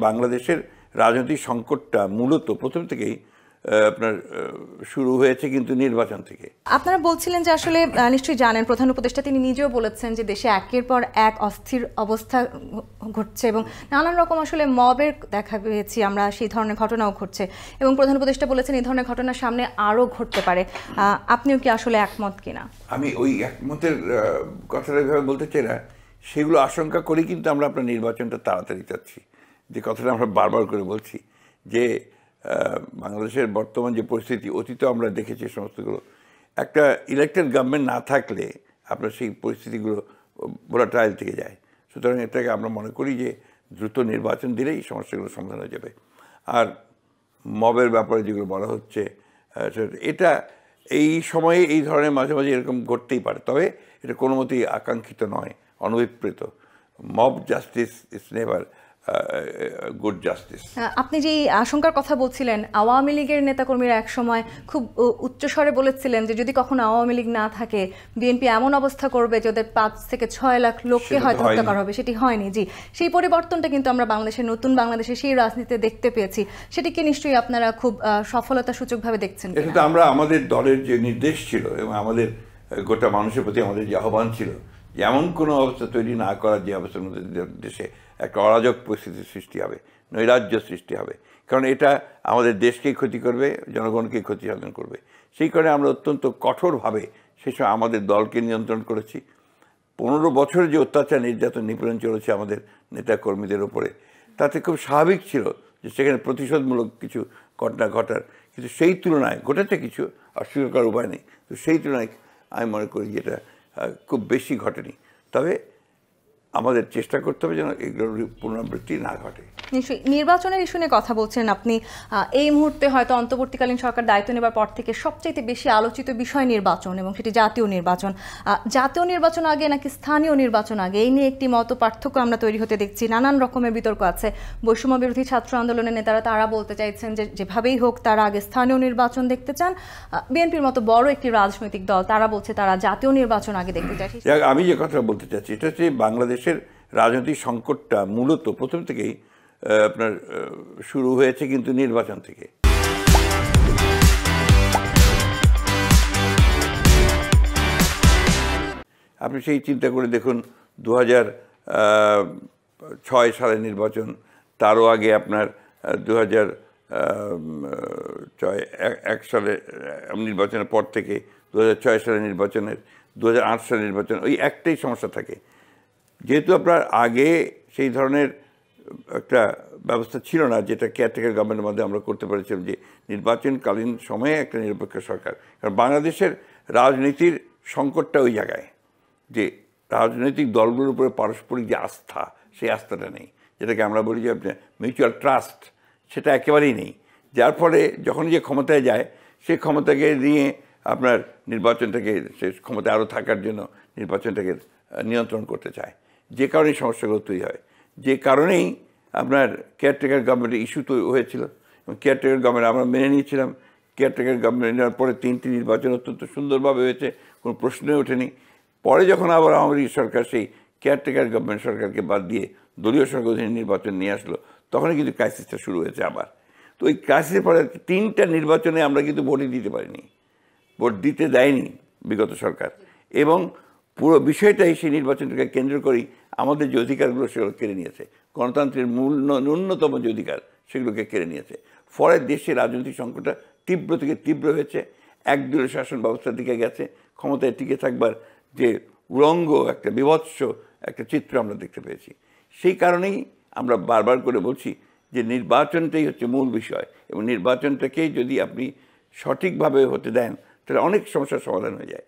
বাংলাদেশের রাজনৈতিক সংকটটা মূলত প্রথম থেকেই আপনার শুরু হয়েছে কিন্তু নির্বাচন থেকে। আপনারা বলছিলেন যে আসলে নিশ্চয়ই জানেন প্রধান উপদেষ্টা তিনি নিজেও বলেছেন যে দেশে একের পর এক অস্থির অবস্থা ঘটছে এবং নানান রকম আসলে মবের দেখা পেয়েছি আমরা, সেই ধরনের ঘটনাও ঘটছে এবং প্রধান উপদেষ্টা বলেছেন এই ধরনের ঘটনা সামনে আরও ঘটতে পারে। আপনিও কি আসলে একমত কিনা? আমি ওই একমতের কথাটা এভাবে বলতে চাই না, সেগুলো আশঙ্কা করি কিন্তু আমরা আপনার নির্বাচনটা তাড়াতাড়ি চাচ্ছি। যে কথাটা আমরা বারবার করে বলছি যে বাংলাদেশের বর্তমান যে পরিস্থিতি, অতীতেও আমরা দেখেছি সমস্তগুলো, একটা ইলেক্টেড গভর্নমেন্ট না থাকলে আপনার সেই পরিস্থিতিগুলো ভোলাটাইল থেকে যায়। সুতরাং এটাকে আমরা মনে করি যে দ্রুত নির্বাচন দিলেই সমস্যাগুলো সমাধান হয়ে যাবে। আর মবের ব্যাপারে যেগুলো বলা হচ্ছে, এটা এই সময়ে এই ধরনের মাঝে মাঝে এরকম ঘটতেই পারে, তবে এটা কোনো মতেই আকাঙ্ক্ষিত নয়, অনভিপ্রেত। Mob justice is never good justice. আপনি যে আশঙ্কার কথা বলছিলেন, আওয়ামী লীগের নেতাকর্মীরা একসময় খুব উচ্চস্বরে বলেছিলেন যে যদি কখনো আওয়ামী লীগ না থাকে বিএনপি এমন অবস্থা করবে যে ওদের 5 থেকে 6 লাখ লোককে হয়তো হত্যা করা হবে। সেটি হয়নি। জি, সেই পরিবর্তনটা কিন্তু আমরা বাংলাদেশের নতুন বাংলাদেশে সেই রাজনীতিতে দেখতে পেয়েছি। সেটিকে নিশ্চয়ই আপনারা খুব সফলতা সূচকভাবে দেখছেন। এটা তো আমরা আমাদের দলের যে নির্দেশ ছিল এবং আমাদের গোটা মানুষের প্রতি আমাদের যে আহ্বান ছিল, এমন কোনো অবস্থা তৈরি না করার, যে অবস্থার মধ্যে দেশে একটা অরাজক পরিস্থিতির সৃষ্টি হবে, নৈরাজ্য সৃষ্টি হবে, কারণ এটা আমাদের দেশকেই ক্ষতি করবে, জনগণকেই ক্ষতি সাধন করবে। সেই কারণে আমরা অত্যন্ত কঠোরভাবে সেসব আমাদের দলকে নিয়ন্ত্রণ করেছি। 15 বছরের যে অত্যাচার, নির্যাতন, নিপীড়ন চলেছে আমাদের নেতাকর্মীদের ওপরে, তাতে খুব স্বাভাবিক ছিল যে সেখানে প্রতিশোধমূলক কিছু ঘটনা ঘটার, কিন্তু সেই তুলনায় ঘটেছে কিছু, অস্বীকার করার উপায় নেই। তো সেই তুলনায় আমি মনে করি যে এটা খুব বেশি ঘটেনি। তবে আমাদের চেষ্টা করতে হবে যেন এগুলোর পুনরাবৃত্তি না ঘটে। নিশ্চয়ই নির্বাচনের ইস্যু নিয়ে কথা বলছেন আপনি। এই মুহূর্তে হয়তো অন্তর্বর্তীকালীন সরকার দায়িত্ব নেবার পর থেকে সবচাইতে বেশি আলোচিত বিষয় নির্বাচন, এবং সেটি জাতীয় নির্বাচন। জাতীয় নির্বাচন আগে নাকি স্থানীয় নির্বাচন আগে, এই নিয়ে একটি মত পার্থক্য আমরা তৈরি হতে দেখছি। নানান রকমের বিতর্ক আছে। বৈষম্য বিরোধী ছাত্র আন্দোলনের নেতারা তারা বলতে চাইছেন যে যেভাবেই হোক তারা আগে স্থানীয় নির্বাচন দেখতে চান। বিএনপির মতো বড় একটি রাজনৈতিক দল তারা বলছে তারা জাতীয় নির্বাচন আগে দেখতে চায়। আমি যে কথা বলতে চাচ্ছি এটা হচ্ছে বাংলাদেশের রাজনৈতিক সংকটটা মূলত প্রথম থেকেই আপনার শুরু হয়েছে কিন্তু নির্বাচন থেকে। আপনি সেই চিন্তা করে দেখুন 2006 সালের নির্বাচন, তারও আগে আপনার 2001 সালের নির্বাচনের পর থেকে 2006 সালের নির্বাচনের, 2008 সালের নির্বাচন, ওই একটাই সমস্যা থাকে। যেহেতু আপনার আগে সেই ধরনের একটা ব্যবস্থা ছিল না যেটা কেয়ারটেকার গভর্নমেন্টের মধ্যে আমরা করতে পেরেছিলাম, যে নির্বাচনকালীন সময়ে একটা নিরপেক্ষ সরকার। কারণ বাংলাদেশের রাজনীতির সংকটটা ওই জায়গায় যে রাজনৈতিক দলগুলোর উপরে পারস্পরিক যে আস্থা, সেই আস্থাটা নেই, যেটাকে আমরা বলি যে আপনার মিউচুয়াল ট্রাস্ট, সেটা একেবারেই নেই। যার ফলে যখন যে ক্ষমতায় যায় সেই ক্ষমতাকে নিয়ে আপনার নির্বাচনটাকে, সে ক্ষমতায় আরও থাকার জন্য নির্বাচনটাকে নিয়ন্ত্রণ করতে চায়, যে কারণেই সমস্যাগুলো তৈরি হয়। যে কারণেই আপনার কেয়ারটেকার গভর্নমেন্টের ইস্যু তৈরি হয়েছিল এবং কেয়ারটেকার গভর্নমেন্ট আমরা মেনে নিয়েছিলাম। কেয়ারটেকার গভর্নমেন্ট নেওয়ার পরে 3টি নির্বাচন অত্যন্ত সুন্দরভাবে হয়েছে, কোনো প্রশ্নই ওঠেনি। পরে যখন আবার আওয়ামী লীগ সরকার সেই কেয়ারটেকার গভর্নমেন্ট সরকারকে বাদ দিয়ে দলীয় সরকার নির্বাচন নিয়ে আসলো, তখনই কিন্তু ক্রাইসিসটা শুরু হয়েছে আবার। তো ওই ক্রাইসিসের পরে 3টা নির্বাচনে আমরা কিন্তু ভোটই দিতে পারিনি, ভোট দিতে দেয়নি বিগত সরকার, এবং পুরো বিষয়টাই সেই নির্বাচনটাকে কেন্দ্র করেই আমাদের যে অধিকারগুলো সেগুলো কেড়ে নিয়েছে, গণতন্ত্রের মূল ন্যূনতম যে অধিকার সেগুলোকে কেড়ে নিয়েছে। ফলে দেশের রাজনৈতিক সংকটটা তীব্র থেকে তীব্র হয়েছে, একদলীয় শাসন ব্যবস্থার দিকে গেছে, ক্ষমতায় টিকে থাকবার যে উলঙ্গ একটা বিভৎস একটা চিত্র আমরা দেখতে পেয়েছি। সেই কারণেই আমরা বারবার করে বলছি যে নির্বাচনটাই হচ্ছে মূল বিষয়, এবং নির্বাচনটাকেই যদি আপনি সঠিকভাবে হতে দেন তাহলে অনেক সমস্যার সমাধান হয়ে যায়।